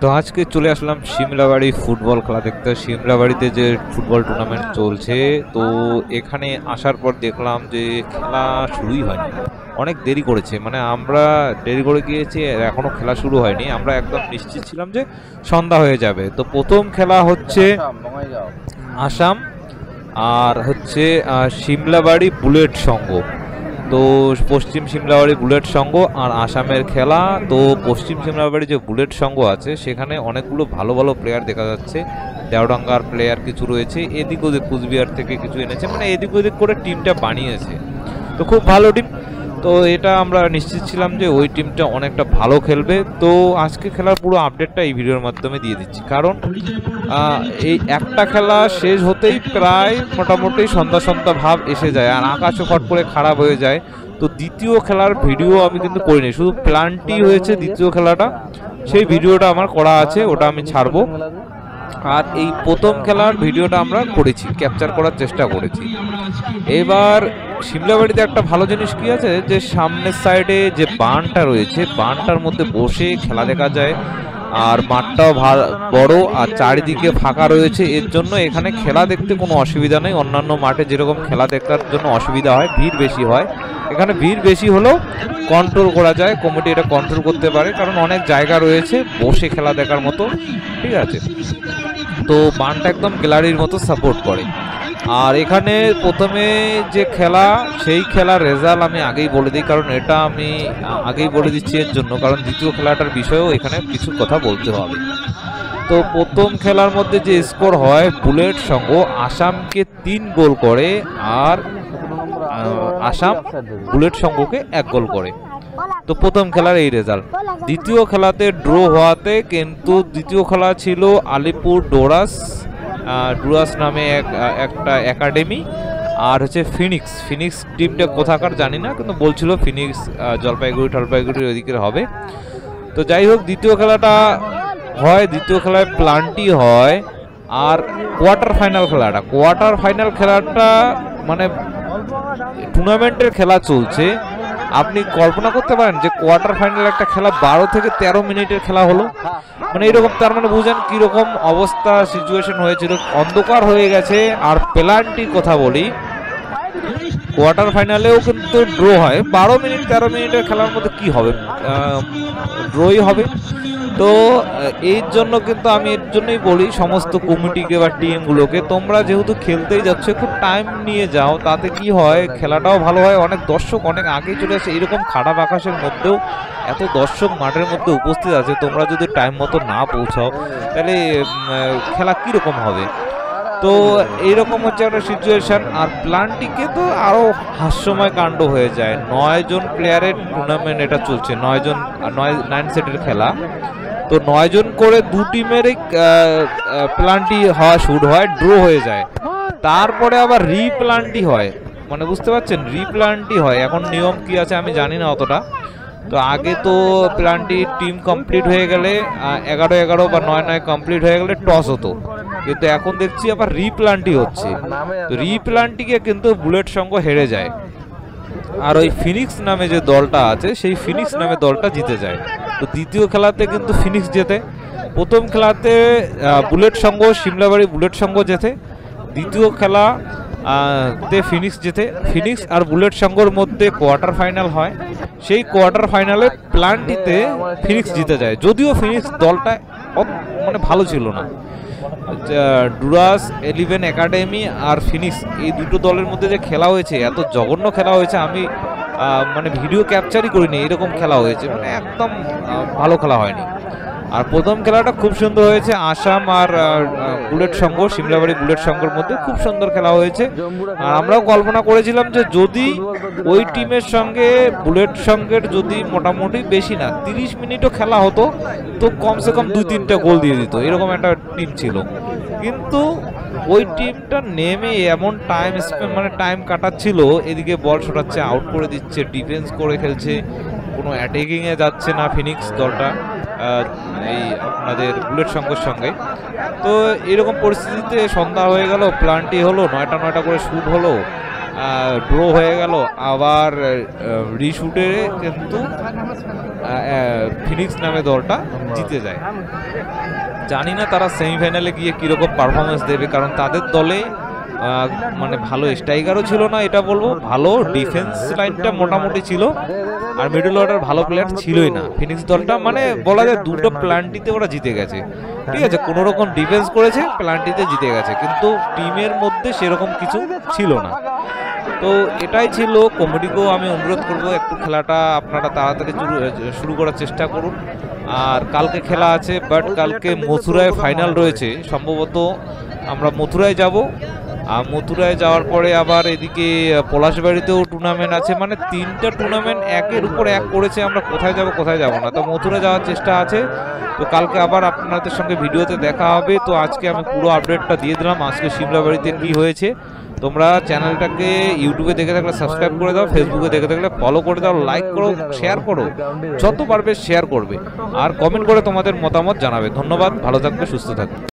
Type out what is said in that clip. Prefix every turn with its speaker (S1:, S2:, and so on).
S1: তো আজকে চলে আসলাম শিমলাবাড়ি ফুটবল খেলা দেখতে। শিমলাবাড়িতে যে ফুটবল টুর্নামেন্ট চলছে, তো এখানে আসার পর দেখলাম যে খেলা শুরুই হয়নি, অনেক দেরি করেছে। মানে আমরা দেরি করে গিয়েছি, এখনো খেলা শুরু হয়নি। আমরা একদম নিশ্চিত ছিলাম যে সন্ধ্যা হয়ে যাবে। তো প্রথম খেলা হচ্ছে আসাম আর হচ্ছে শিমলাবাড়ি বুলেট সংঘ। তো পশ্চিম শিমলাবাড়ি বুলেট সংঘ আর আসামের খেলা। তো পশ্চিম শিমলাবাড়ি যে বুলেট সংঘ আছে সেখানে অনেকগুলো ভালো ভালো প্লেয়ার দেখা যাচ্ছে। দেওডাঙ্গার প্লেয়ার কিছু রয়েছে, এদিক ওদিক কুচবিহার থেকে কিছু এনেছে, মানে এদিক ওদিক করে টিমটা বানিয়েছে। তো খুব ভালো টিম। তো এটা আমরা নিশ্চিত ছিলাম যে ওই টিমটা অনেকটা ভালো খেলবে। তো আজকে খেলার পুরো আপডেটটা এই ভিডিওর মাধ্যমে দিয়ে দিচ্ছি, কারণ এই একটা খেলা শেষ হতেই প্রায় মোটামুটি সন্ধ্যা সন্ধ্যা ভাব এসে যায়, আর আকাশও ফট করে খারাপ হয়ে যায়। তো দ্বিতীয় খেলার ভিডিও আমি কিন্তু করিনি, শুধু প্ল্যানটি হয়েছে দ্বিতীয় খেলাটা, সেই ভিডিওটা আমার করা আছে, ওটা আমি ছাড়বো। আর এই প্রথম খেলার ভিডিওটা আমরা করেছি, ক্যাপচার করার চেষ্টা করেছি। এবার শিমলাবাড়িতে একটা ভালো জিনিস কি আছে, যে সামনের সাইডে যে বানটা রয়েছে, বানটার মধ্যে বসে খেলা দেখা যায়, আর মাঠটাও বড় আর চারিদিকে ফাঁকা রয়েছে। এর জন্য এখানে খেলা দেখতে কোনো অসুবিধা নেই। অন্যান্য মাঠে যেরকম খেলা দেখার জন্য অসুবিধা হয়, ভিড় বেশি হয়, এখানে ভিড় বেশি হলেও কন্ট্রোল করা যায়, কমিটি এটা কন্ট্রোল করতে পারে, কারণ অনেক জায়গা রয়েছে বসে খেলা দেখার মতো। ঠিক আছে, তো বানটা একদম গ্যালারির মতো সাপোর্ট করে। আর এখানে প্রথমে যে খেলা, সেই খেলার রেজাল্ট আমি আগেই বলে দিই, কারণ এটা আমি আগেই বলে দিচ্ছি এর জন্য, কারণ দ্বিতীয় খেলাটার বিষয়েও এখানে কিছু কথা বলতে হবে। তো প্রথম খেলার মধ্যে যে স্কোর হয়, বুলেট সংঘ আসামকে 3 গোল করে, আর আসাম বুলেট সংঘকে 1 গোল করে। তো প্রথম খেলার এই রেজাল্ট। দ্বিতীয় খেলাতে ড্র হওয়াতে, কিন্তু দ্বিতীয় খেলা ছিল আলিপুর ডুরাস নামে একটা একাডেমি, আর হচ্ছে ফিনিক্স টিমটা কোথাকার জানি না, কিন্তু বলছিল ফিনিক্স জলপাইগুড়ির ওইদিকে হবে। তো যাই হোক, দ্বিতীয় খেলাটা হয়, দ্বিতীয় খেলায় প্লান্টি হয়। আর কোয়ার্টার ফাইনাল খেলাটা মানে টুর্নামেন্টের খেলা চলছে। আপনি কল্পনা করতে পারেন যে কোয়ার্টার ফাইনাল একটা খেলা 12 থেকে 13 মিনিটের খেলা হলো, মানে এরকম। তার মানে বুঝেন কিরকম অবস্থা, সিচুয়েশন হয়েছিল, অন্ধকার হয়ে গেছে। আর পেনাল্টির কথা বলি, কোয়ার্টার ফাইনালেও কিন্তু ড্র হয়। 12 মিনিট 13 মিনিটের খেলার মধ্যে কি হবে, ড্রই হবে। তো এর জন্য কিন্তু আমি এর জন্যই বলি সমস্ত কমিটিকে বা টিমগুলোকে, তোমরা যেহেতু খেলতেই যাচ্ছ, একটু টাইম নিয়ে যাও, তাতে কি হয় খেলাটাও ভালো হয়। অনেক দর্শক অনেক আগেই চলে আসে, এরকম খারাপ আকাশের মধ্যেও এত দর্শক মাঠের মধ্যে উপস্থিত আছে, তোমরা যদি টাইম মতো না পৌঁছাও তাহলে খেলা কীরকম হবে। তো এইরকম হচ্ছে একটা সিচুয়েশন। আর প্লান্টিকে তো আরও হাস্যময় কাণ্ড হয়ে যায়। 9 জন প্লেয়ারের টুর্নামেন্ট এটা চলছে, 9 সেটের খেলা। তো 9 জন করে 2 টিমেরই প্লান্টি হওয়া শুরু হয়, ড্র হয়ে যায়। তারপরে আবার রিপ্লান্টি হয়, মানে বুঝতে পারছেন, রিপ্লান্টি হয়। এখন নিয়ম কি আছে আমি জানি না অতটা। তো আগে তো প্লান্টি টিম কমপ্লিট হয়ে গেলে 11-11 বা 9-9 কমপ্লিট হয়ে গেলে টস হতো, কিন্তু এখন দেখছি আবার রিপ্লান্টি হচ্ছে। তো রিপ্লান্টিকে কিন্তু বুলেট সংঘ হেরে যায়, আর ওই ফিনিক্স নামে যে দলটা আছে, সেই ফিনিক্স নামে দলটা জিতে যায়। তো দ্বিতীয় খেলাতে কিন্তু ফিনিক্স জেতে। প্রথম খেলাতে বুলেট সংঘ, শিমলাবাড়ি বুলেট সংঘ জেতে। দ্বিতীয় খেলা তে ফিনিক্স জেতে। ফিনিক্স আর বুলেট সংঘর মধ্যে কোয়ার্টার ফাইনাল হয়, সেই কোয়ার্টার ফাইনালে প্লান্টিতে ফিনিক্স জিতে যায়, যদিও ফিনিক্স দলটা মানে ভালো ছিল না। ডুরাস 11 একাডেমি আর ফিনিক্স, এই দুটো দলের মধ্যে যে খেলা হয়েছে, এত জঘন্য খেলা হয়েছে, আমি মানে ভিডিও ক্যাপচারই করিনি, এরকম খেলা হয়েছে, মানে একদম ভালো খেলা হয়নি। আর প্রথম খেলাটা খুব সুন্দর হয়েছে, আসাম আর বুলেট সংঘ, শিমলাবাড়ি বুলেট সংঘের মধ্যে খুব সুন্দর খেলা হয়েছে। আর আমরাও কল্পনা করেছিলাম যে যদি ওই টিমের সঙ্গে বুলেট সংঘের যদি মোটামুটি বেশি না 30 মিনিটও খেলা হতো, তো কমসে কম 2-3টা গোল দিয়ে দিত, এরকম একটা টিম ছিল। কিন্তু ওই টিমটা নেমে এমন টাইম কাটাচ্ছিল, এদিকে বল শোটাচ্ছে, আউট করে দিচ্ছে, ডিফেন্স করে খেলছে, কোনো অ্যাটাকিংয়ে যাচ্ছে না ফিনিক্স দলটা এই আপনাদের বুলেট সংঘের সঙ্গে। তো এরকম পরিস্থিতিতে সন্ধ্যা হয়ে গেল, প্লান্টি হলো, 9টা করে শুট হলো, ড্র হয়ে গেল, আবার রিশুটে কিন্তু ফিনিক্স নামে দলটা জিতে যায়। জানি না তারা সেমিফাইনালে গিয়ে কীরকম পারফরমেন্স দেবে, কারণ তাদের দলে মানে ভালো স্ট্রাইকারও ছিল না, এটা বলবো ভালো ডিফেন্স লাইনটা মোটামুটি ছিল, আর মিডল অর্ডার ভালো প্লেয়ার ছিলই না। ফিনিক্স দলটা মানে বলা যায় দুটো প্ল্যান্টিতে ওরা জিতে গেছে, ঠিক আছে, কোনো রকম ডিফেন্স করেছে, প্ল্যান্টিতে জিতে গেছে, কিন্তু টিমের মধ্যে সেরকম কিছু ছিল না। তো এটাই ছিল। কমিটিকেও আমি অনুরোধ করবো একটু খেলাটা আপনারা তাড়াতাড়ি শুরু করার চেষ্টা করুন। আর কালকে খেলা আছে, বাট কালকে মথুরায় ফাইনাল রয়েছে, সম্ভবত আমরা মথুরায় যাব, আর মথুরায় যাওয়ার পরে আবার এদিকে পলাশবাড়িতেও টুর্নামেন্ট আছে, মানে 3টা টুর্নামেন্ট একের উপর এক করেছে। আমরা কোথায় যাব না, তো মথুরা যাওয়ার চেষ্টা আছে। তো কালকে আবার আপনাদের সঙ্গে ভিডিওতে দেখা হবে। তো আজকে আমি পুরো আপডেটটা দিয়ে দিলাম আজকে সিমলাবাড়িতে কি হয়েছে। তোমরা চ্যানেলটাকে ইউটিউবে দেখে থাকলে সাবস্ক্রাইব করে দাও, ফেসবুকে দেখে থাকলে ফলো করে দাও, লাইক করো, শেয়ার করো, যত পারবে শেয়ার করবে, আর কমেন্ট করে তোমাদের মতামত জানাবে। ধন্যবাদ, ভালো থাকবে, সুস্থ থাকবে।